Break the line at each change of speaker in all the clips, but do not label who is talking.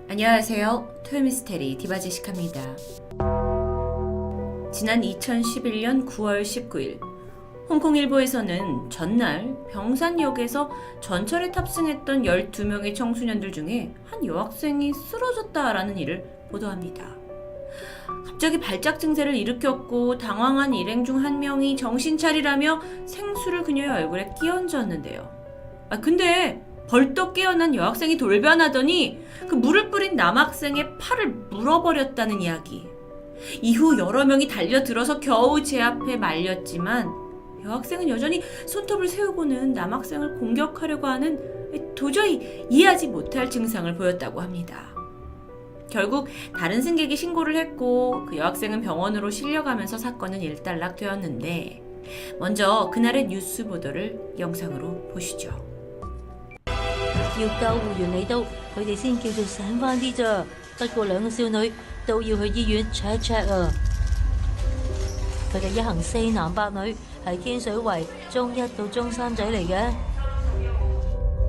안녕하세요. 토요미스테리 디바제시카입니다. 지난 2011년 9월 19일 홍콩 일보에서는 전날 병산역에서 전철에 탑승했던 12명의 청소년들 중에 한 여학생이 쓰러졌다라는 일을 보도합니다. 갑자기 발작 증세를 일으켰고 당황한 일행 중 한 명이 정신 차리라며 생수를 그녀의 얼굴에 끼얹었는데요. 근데 벌떡 깨어난 여학생이 돌변하더니 그 물을 뿌린 남학생의 팔을 물어버렸다는 이야기. 이후 여러 명이 달려들어서 겨우 제 앞에 말렸지만 여학생은 여전히 손톱을 세우고는 남학생을 공격하려고 하는 도저히 이해하지 못할 증상을 보였다고 합니다. 결국 다른 승객이 신고를 했고 그 여학생은 병원으로 실려가면서 사건은 일단락되었는데 먼저 그날의 뉴스 보도를 영상으로 보시죠.
要救護完你都，佢哋先叫做醒返啲咋。不過兩個少女都要去醫院 check check 啊。佢哋一行4男8女，係天水圍中1到中3仔嚟嘅。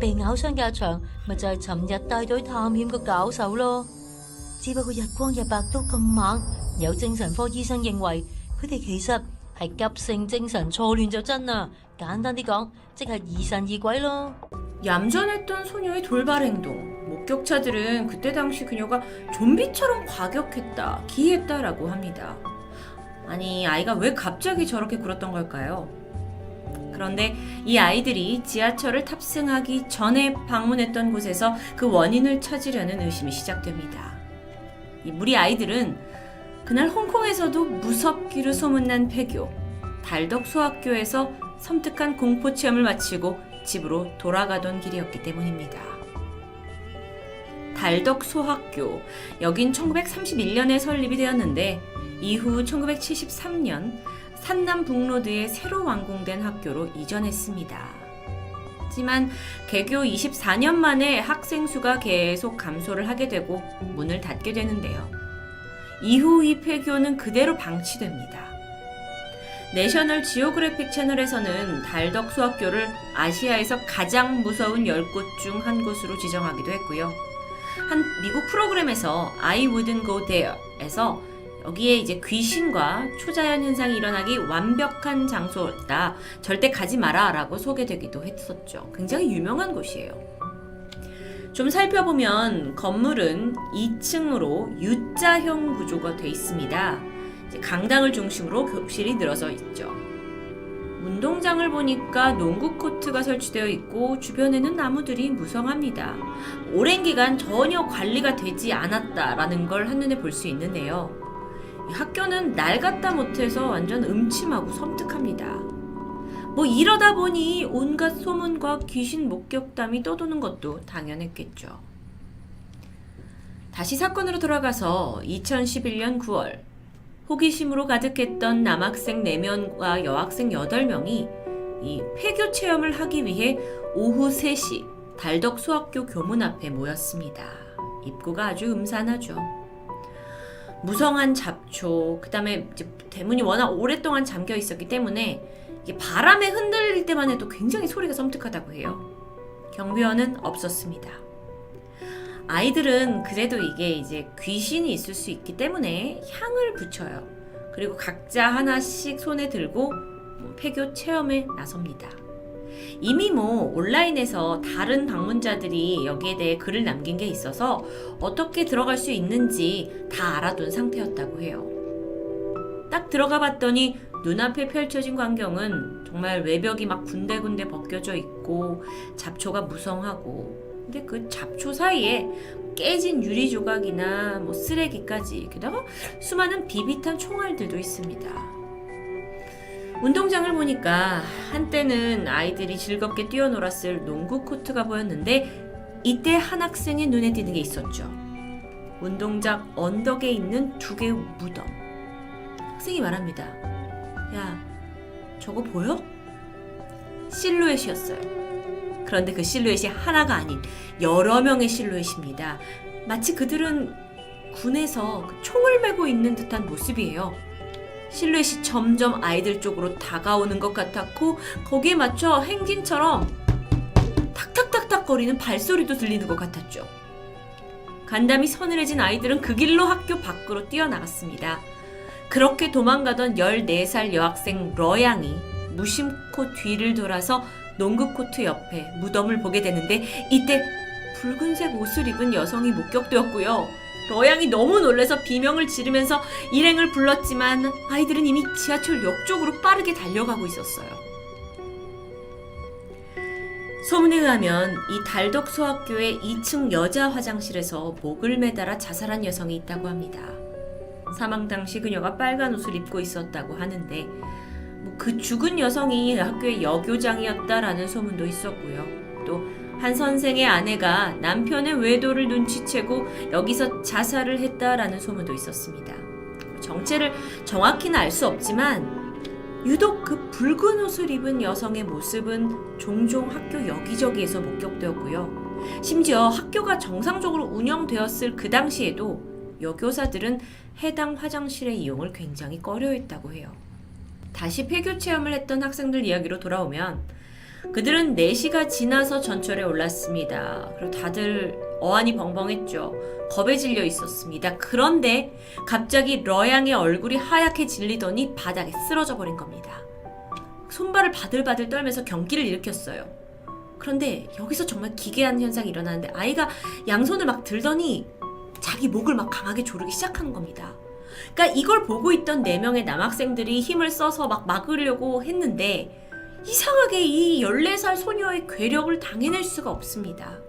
被咬傷嘅阿祥，咪就係尋日帶隊探險嘅搞手咯。只不過日光日白都咁猛，有精神科醫生認為佢哋其實係急性精神錯亂就真啦。簡單啲講，即係疑神疑鬼咯。
얌전했던 소녀의 돌발 행동. 목격자들은 그때 당시 그녀가 좀비처럼 과격했다, 기이했다라고 합니다. 아니, 아이가 왜 갑자기 저렇게 굴었던 걸까요? 그런데 이 아이들이 지하철을 탑승하기 전에 방문했던 곳에서 그 원인을 찾으려는 의심이 시작됩니다. 이 무리 아이들은 그날 홍콩에서도 무섭기로 소문난 폐교, 달덕소학교에서 섬뜩한 공포체험을 마치고 집으로 돌아가던 길이었기 때문입니다. 달덕소학교, 여긴 1931년에 설립이 되었는데 이후 1973년 산남북로드에 새로 완공된 학교로 이전했습니다. 하지만 개교 24년 만에 학생 수가 계속 감소를 하게 되고 문을 닫게 되는데요. 이후 이 폐교는 그대로 방치됩니다. 내셔널 지오그래픽 채널에서는 달덕소학교를 아시아에서 가장 무서운 10곳 중 한 곳으로 지정하기도 했고요. 한 미국 프로그램에서 I wouldn't go there에서 여기에 이제 귀신과 초자연 현상이 일어나기 완벽한 장소다, 절대 가지 마라 라고 소개되기도 했었죠. 굉장히 유명한 곳이에요. 좀 살펴보면 건물은 2층으로 U자형 구조가 되어 있습니다. 강당을 중심으로 교실이 늘어서 있죠. 운동장을 보니까 농구 코트가 설치되어 있고 주변에는 나무들이 무성합니다. 오랜 기간 전혀 관리가 되지 않았다라는 걸 한눈에 볼 수 있는데요. 학교는 낡았다 못해서 완전 음침하고 섬뜩합니다. 이러다 보니 온갖 소문과 귀신 목격담이 떠도는 것도 당연했겠죠. 다시 사건으로 돌아가서 2011년 9월 호기심으로 가득했던 남학생 4명과 여학생 8명이 이 폐교 체험을 하기 위해 오후 3시 달덕소학교 교문 앞에 모였습니다. 입구가 아주 음산하죠. 무성한 잡초, 그 다음에 대문이 워낙 오랫동안 잠겨 있었기 때문에 이게 바람에 흔들릴 때만 해도 굉장히 소리가 섬뜩하다고 해요. 경비원은 없었습니다. 아이들은 그래도 이게 이제 귀신이 있을 수 있기 때문에 향을 붙여요. 그리고 각자 하나씩 손에 들고 폐교 체험에 나섭니다. 이미 온라인에서 다른 방문자들이 여기에 대해 글을 남긴 게 있어서 어떻게 들어갈 수 있는지 다 알아둔 상태였다고 해요. 딱 들어가 봤더니 눈앞에 펼쳐진 광경은 정말 외벽이 막 군데군데 벗겨져 있고 잡초가 무성하고, 근데 그 잡초 사이에 깨진 유리 조각이나 쓰레기까지, 게다가 수많은 비비탄 총알들도 있습니다. 운동장을 보니까 한때는 아이들이 즐겁게 뛰어놀았을 농구 코트가 보였는데 이때 한 학생의 눈에 띄는 게 있었죠. 운동장 언덕에 있는 2개의 무덤. 학생이 말합니다. 야, 저거 보여? 실루엣이었어요. 그런데 그 실루엣이 하나가 아닌 여러 명의 실루엣입니다. 마치 그들은 군에서 총을 메고 있는 듯한 모습이에요. 실루엣이 점점 아이들 쪽으로 다가오는 것 같았고 거기에 맞춰 행진처럼 탁탁탁탁 거리는 발소리도 들리는 것 같았죠. 간담이 서늘해진 아이들은 그 길로 학교 밖으로 뛰어나갔습니다. 그렇게 도망가던 14살 여학생 러양이 무심코 뒤를 돌아서 농구 코트 옆에 무덤을 보게 되는데 이때 붉은색 옷을 입은 여성이 목격되었고요. 러양이 너무 놀라서 비명을 지르면서 일행을 불렀지만 아이들은 이미 지하철역 쪽으로 빠르게 달려가고 있었어요. 소문에 의하면 이 달덕 소학교의 2층 여자 화장실에서 목을 매달아 자살한 여성이 있다고 합니다. 사망 당시 그녀가 빨간 옷을 입고 있었다고 하는데 그 죽은 여성이 학교의 여교장이었다라는 소문도 있었고요. 또 한 선생의 아내가 남편의 외도를 눈치채고 여기서 자살을 했다라는 소문도 있었습니다. 정체를 정확히는 알 수 없지만 유독 그 붉은 옷을 입은 여성의 모습은 종종 학교 여기저기에서 목격되었고요. 심지어 학교가 정상적으로 운영되었을 그 당시에도 여교사들은 해당 화장실의 이용을 굉장히 꺼려했다고 해요. 다시 폐교 체험을 했던 학생들 이야기로 돌아오면 그들은 4시가 지나서 전철에 올랐습니다. 그리고 다들 어안이 벙벙했죠. 겁에 질려 있었습니다. 그런데 갑자기 러양의 얼굴이 하얗게 질리더니 바닥에 쓰러져 버린 겁니다. 손발을 바들바들 떨면서 경기를 일으켰어요. 그런데 여기서 정말 기괴한 현상이 일어나는데 아이가 양손을 막 들더니 자기 목을 막 강하게 조르기 시작하는 겁니다. 그러니까 이걸 보고 있던 4명의 남학생들이 힘을 써서 막 막으려고 했는데 이상하게 이 14살 소녀의 괴력을 당해낼 수가 없습니다.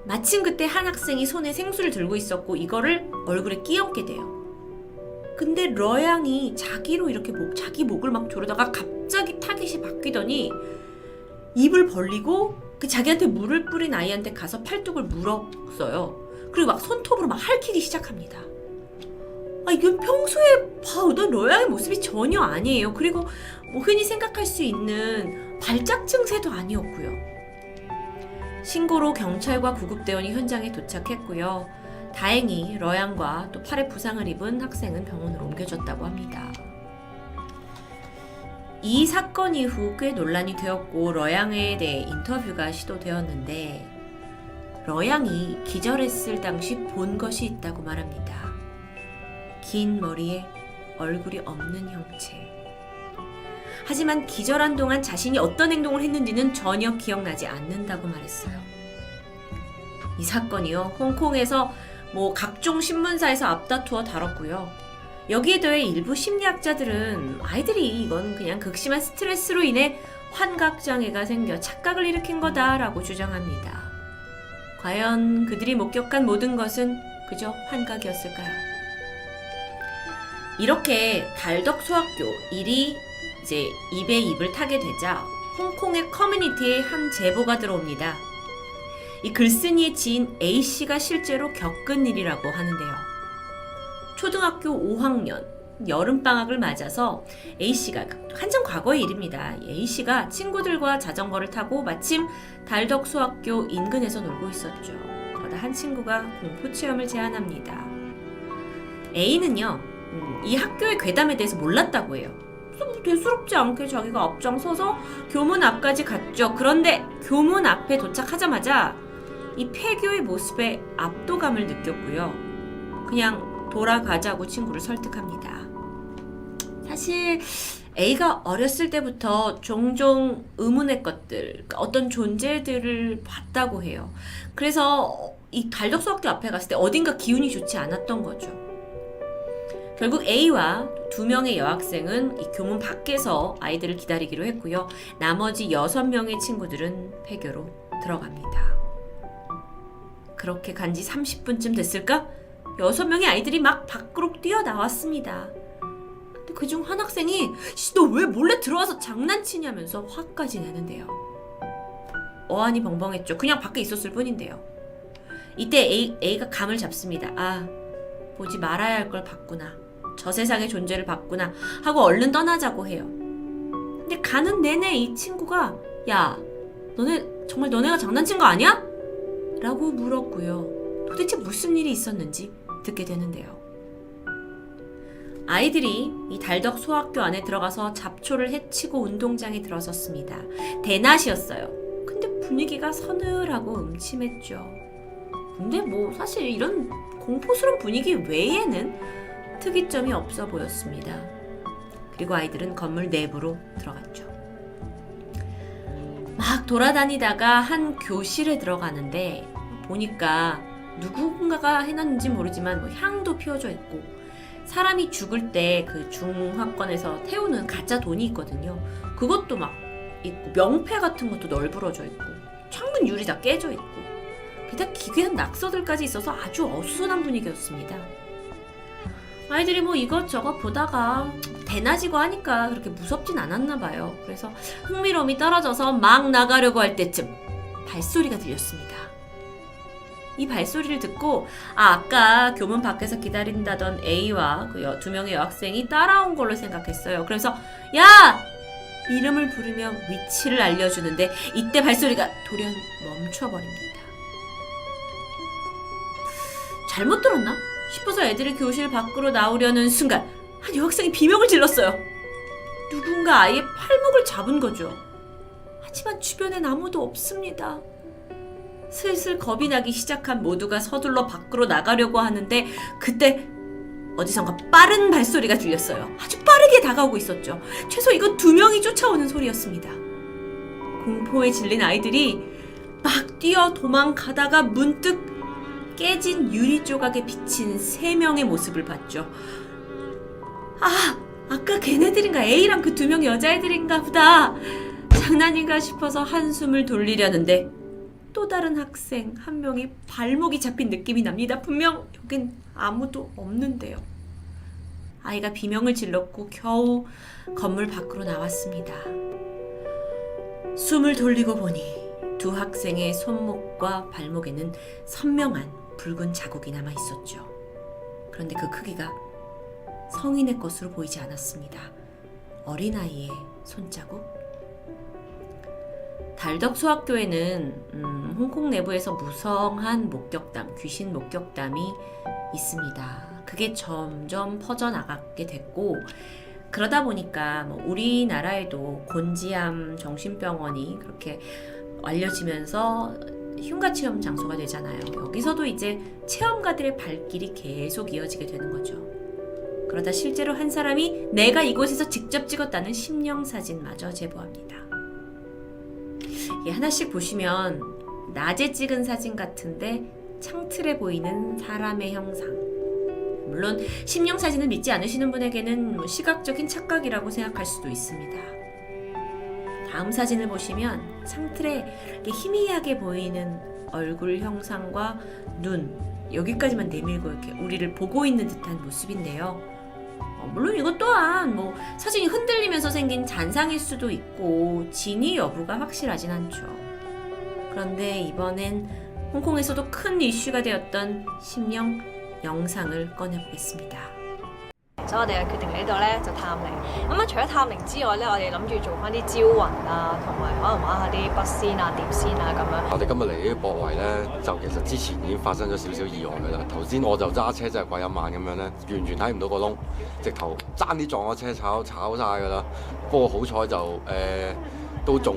마침 그때 한 학생이 손에 생수를 들고 있었고 이거를 얼굴에 끼얹게 돼요. 근데 러양이 자기로 이렇게 자기 목을 막 조르다가 갑자기 타깃이 바뀌더니 입을 벌리고 그 자기한테 물을 뿌린 아이한테 가서 팔뚝을 물었어요. 그리고 막 손톱으로 막 핥히기 시작합니다. 이건 평소에 봐오던 러양의 모습이 전혀 아니에요. 그리고 흔히 생각할 수 있는 발작 증세도 아니었고요. 신고로 경찰과 구급대원이 현장에 도착했고요. 다행히 러양과 또 팔에 부상을 입은 학생은 병원으로 옮겨졌다고 합니다. 이 사건 이후 꽤 논란이 되었고 러양에 대해 인터뷰가 시도되었는데 러양이 기절했을 당시 본 것이 있다고 말합니다. 긴 머리에 얼굴이 없는 형체. 하지만 기절한 동안 자신이 어떤 행동을 했는지는 전혀 기억나지 않는다고 말했어요. 이 사건이요, 홍콩에서 각종 신문사에서 앞다투어 다뤘고요. 여기에 더해 일부 심리학자들은 아이들이 이건 그냥 극심한 스트레스로 인해 환각장애가 생겨 착각을 일으킨 거다라고 주장합니다. 과연 그들이 목격한 모든 것은 그저 환각이었을까요? 이렇게 달덕 소학교 일이 이제 입에 입을 타게 되자 홍콩의 커뮤니티에 한 제보가 들어옵니다. 이 글쓴이의 지인 A씨가 실제로 겪은 일이라고 하는데요. 초등학교 5학년 여름방학을 맞아서 A씨가 한참 과거의 일입니다. A씨가 친구들과 자전거를 타고 마침 달덕 소학교 인근에서 놀고 있었죠. 그러다 한 친구가 공포체험을 제안합니다. A는요, 이 학교의 괴담에 대해서 몰랐다고 해요. 그래서 대수롭지 않게 자기가 앞장서서 교문 앞까지 갔죠. 그런데 교문 앞에 도착하자마자 이 폐교의 모습에 압도감을 느꼈고요. 그냥 돌아가자고 친구를 설득합니다. 사실 A가 어렸을 때부터 종종 의문의 것들, 그러니까 어떤 존재들을 봤다고 해요. 그래서 이 달덕 소학교 앞에 갔을 때 어딘가 기운이 좋지 않았던 거죠. 결국 A와 2명의 여학생은 이 교문 밖에서 아이들을 기다리기로 했고요. 나머지 6명의 친구들은 폐교로 들어갑니다. 그렇게 간지 30분쯤 됐을까? 6명의 아이들이 막 밖으로 뛰어나왔습니다. 근데 그중 한 학생이 너 왜 몰래 들어와서 장난치냐면서 화까지 내는데요. 어안이 벙벙했죠. 그냥 밖에 있었을 뿐인데요. 이때 A가 감을 잡습니다. 보지 말아야 할 걸 봤구나. 저 세상의 존재를 봤구나 하고 얼른 떠나자고 해요. 근데 가는 내내 이 친구가 야, 너네가 장난친 거 아니야? 라고 물었고요. 도대체 무슨 일이 있었는지 듣게 되는데요. 아이들이 이 달덕 소학교 안에 들어가서 잡초를 해치고 운동장에 들어섰습니다. 대낮이었어요. 근데 분위기가 서늘하고 음침했죠. 근데 뭐 사실 이런 공포스러운 분위기 외에는 특이점이 없어 보였습니다. 그리고 아이들은 건물 내부로 들어갔죠. 막 돌아다니다가 한 교실에 들어가는데 보니까 누군가가 해놨는지 모르지만 뭐 향도 피워져 있고 사람이 죽을 때 그 중화권에서 태우는 가짜 돈이 있거든요. 그것도 막 있고 명패 같은 것도 널브러져 있고 창문 유리 다 깨져 있고 게다가 기괴한 낙서들까지 있어서 아주 어수선한 분위기였습니다. 아이들이 뭐 이것저것 보다가 대낮이고 하니까 그렇게 무섭진 않았나 봐요. 그래서 흥미로움이 떨어져서 막 나가려고 할 때쯤 발소리가 들렸습니다. 이 발소리를 듣고 아까 교문 밖에서 기다린다던 A와 그 두 명의 여학생이 따라온 걸로 생각했어요. 그래서 야! 이름을 부르며 위치를 알려주는데 이때 발소리가 돌연 멈춰버립니다. 잘못 들었나? 싶어서 애들이 교실 밖으로 나오려는 순간 한 여학생이 비명을 질렀어요. 누군가 아이의 팔목을 잡은 거죠. 하지만 주변엔 아무도 없습니다. 슬슬 겁이 나기 시작한 모두가 서둘러 밖으로 나가려고 하는데 그때 어디선가 빠른 발소리가 들렸어요. 아주 빠르게 다가오고 있었죠. 최소 이건 2명이 쫓아오는 소리였습니다. 공포에 질린 아이들이 막 뛰어 도망가다가 문득 깨진 유리 조각에 비친 3명의 모습을 봤죠. 아까 걔네들인가? A랑 그 2명 여자애들인가 보다. 장난인가 싶어서 한숨을 돌리려는데 또 다른 학생 한 명이 발목이 잡힌 느낌이 납니다. 분명 여긴 아무도 없는데요. 아이가 비명을 질렀고 겨우 건물 밖으로 나왔습니다. 숨을 돌리고 보니 2 학생의 손목과 발목에는 선명한 붉은 자국이 남아 있었죠. 그런데 그 크기가 성인의 것으로 보이지 않았습니다. 어린아이의 손자국? 달덕 소학교에는 홍콩 내부에서 무성한 목격담, 귀신 목격담이 있습니다. 그게 점점 퍼져나가게 됐고 그러다 보니까 뭐 우리나라에도 곤지암 정신병원이 그렇게 알려지면서 흉가 체험 장소가 되잖아요. 여기서도 이제 체험가들의 발길이 계속 이어지게 되는 거죠. 그러다 실제로 한 사람이 내가 이곳에서 직접 찍었다는 심령사진마저 제보합니다. 하나씩 보시면 낮에 찍은 사진 같은데 창틀에 보이는 사람의 형상. 물론 심령사진을 믿지 않으시는 분에게는 시각적인 착각이라고 생각할 수도 있습니다. 다음 사진을 보시면 창틀에 이렇게 희미하게 보이는 얼굴 형상과 눈 여기까지만 내밀고 이렇게 우리를 보고 있는 듯한 모습인데요. 물론 이것 또한 뭐 사진이 흔들리면서 생긴 잔상일 수도 있고 진위 여부가 확실하진 않죠. 그런데 이번엔 홍콩에서도 큰 이슈가 되었던 심령 영상을 꺼내보겠습니다.
所以我哋就決定嚟呢度咧就探靈。咁除咗探靈之外咧，我哋諗住做翻啲招魂啊，同埋可能玩下啲筆仙啊、碟仙啊咁樣。
我哋今日嚟呢個駁圍咧，就其實之前已經發生咗少少意外㗎啦。頭先我就揸車真係鬼咁慢咁樣咧，完全睇唔到個窿，直頭爭啲撞咗車炒晒㗎啦。不過好彩就都仲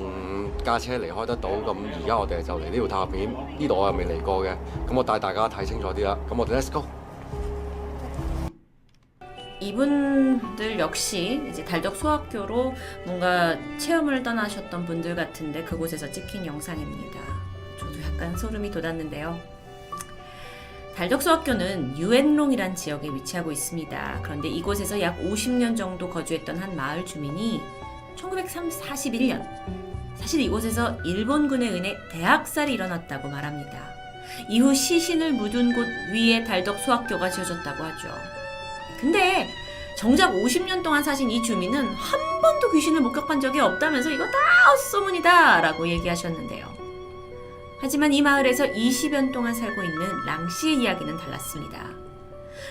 架車離開得到。咁而家我哋就嚟呢條塔片，呢度我又未嚟過嘅。咁我帶大家睇清楚啲啦。咁我哋 Let's go。
이분들 역시 이제 달덕 소학교로 뭔가 체험을 떠나셨던 분들 같은데 그곳에서 찍힌 영상입니다. 저도 약간 소름이 돋았는데요. 달덕 소학교는 유엔롱이란 지역에 위치하고 있습니다. 그런데 이곳에서 약 50년 정도 거주했던 한 마을 주민이 1941년 사실 이곳에서 일본군에 의해 대학살이 일어났다고 말합니다. 이후 시신을 묻은 곳 위에 달덕 소학교가 지어졌다고 하죠. 근데 정작 50년 동안 사신 이 주민은 한 번도 귀신을 목격한 적이 없다면서 이거 다 헛소문이다 라고 얘기하셨는데요. 하지만 이 마을에서 20년 동안 살고 있는 랑씨의 이야기는 달랐습니다.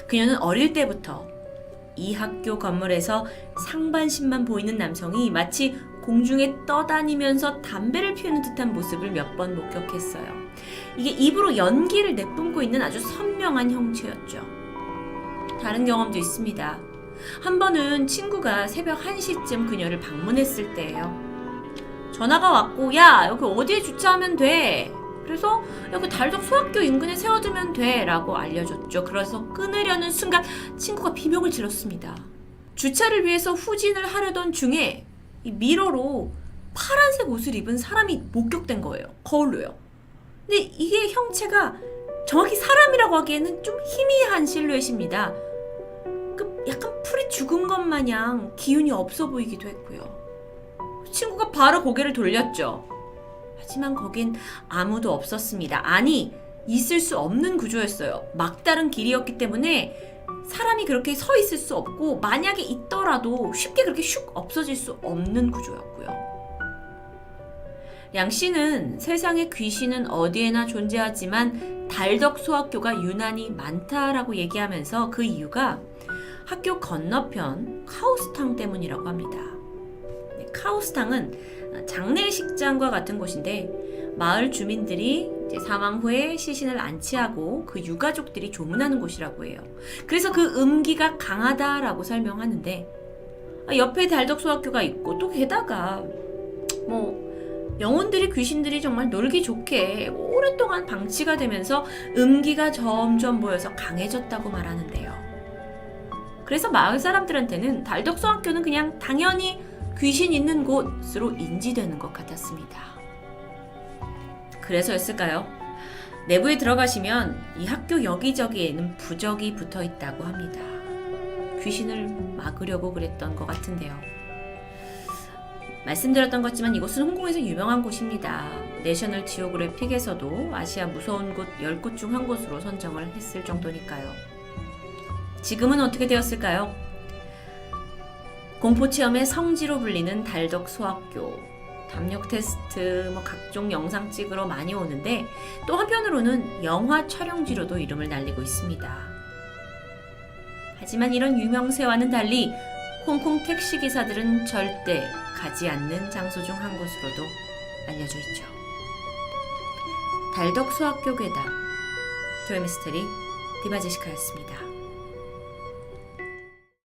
그녀는 어릴 때부터 이 학교 건물에서 상반신만 보이는 남성이 마치 공중에 떠다니면서 담배를 피우는 듯한 모습을 몇 번 목격했어요. 이게 입으로 연기를 내뿜고 있는 아주 선명한 형체였죠. 다른 경험도 있습니다. 한 번은 친구가 새벽 1시쯤 그녀를 방문했을 때예요. 전화가 왔고 야 여기 어디에 주차하면 돼? 그래서 여기 달덕 소학교 인근에 세워두면 돼 라고 알려줬죠. 그래서 끊으려는 순간 친구가 비명을 질렀습니다. 주차를 위해서 후진을 하려던 중에 이 미러로 파란색 옷을 입은 사람이 목격된 거예요. 거울로요. 근데 이게 형체가 정확히 사람이라고 하기에는 좀 희미한 실루엣입니다. 약간 풀이 죽은 것 마냥 기운이 없어 보이기도 했고요. 친구가 바로 고개를 돌렸죠. 하지만 거긴 아무도 없었습니다. 아니, 있을 수 없는 구조였어요. 막다른 길이었기 때문에 사람이 그렇게 서 있을 수 없고 만약에 있더라도 쉽게 그렇게 슉 없어질 수 없는 구조였고요. 양 씨는 세상에 귀신은 어디에나 존재하지만 달덕 소학교가 유난히 많다라고 얘기하면서 그 이유가 학교 건너편 카오스탕 때문이라고 합니다. 카오스탕은 장례식장과 같은 곳인데 마을 주민들이 이제 사망 후에 시신을 안치하고 그 유가족들이 조문하는 곳이라고 해요. 그래서 그 음기가 강하다라고 설명하는데 옆에 달덕 소학교가 있고 또 게다가 영혼들이 귀신들이 정말 놀기 좋게 오랫동안 방치가 되면서 음기가 점점 모여서 강해졌다고 말하는데요. 그래서 마을 사람들한테는 달덕 소학교는 그냥 당연히 귀신 있는 곳으로 인지되는 것 같았습니다. 그래서였을까요? 내부에 들어가시면 이 학교 여기저기에는 부적이 붙어 있다고 합니다. 귀신을 막으려고 그랬던 것 같은데요. 말씀드렸던 것지만 이곳은 홍콩에서 유명한 곳입니다. 내셔널 지오그래픽에서도 아시아 무서운 곳 10곳 중 한 곳으로 선정을 했을 정도니까요. 지금은 어떻게 되었을까요? 공포체험의 성지로 불리는 달덕 소학교, 담력 테스트, 각종 영상 찍으러 많이 오는데 또 한편으로는 영화 촬영지로도 이름을 날리고 있습니다. 하지만 이런 유명세와는 달리 홍콩 택시기사들은 절대 가지 않는 장소 중 한 곳으로도 알려져 있죠. 달덕 소학교 괴담, 토요미스테리 디바제시카였습니다.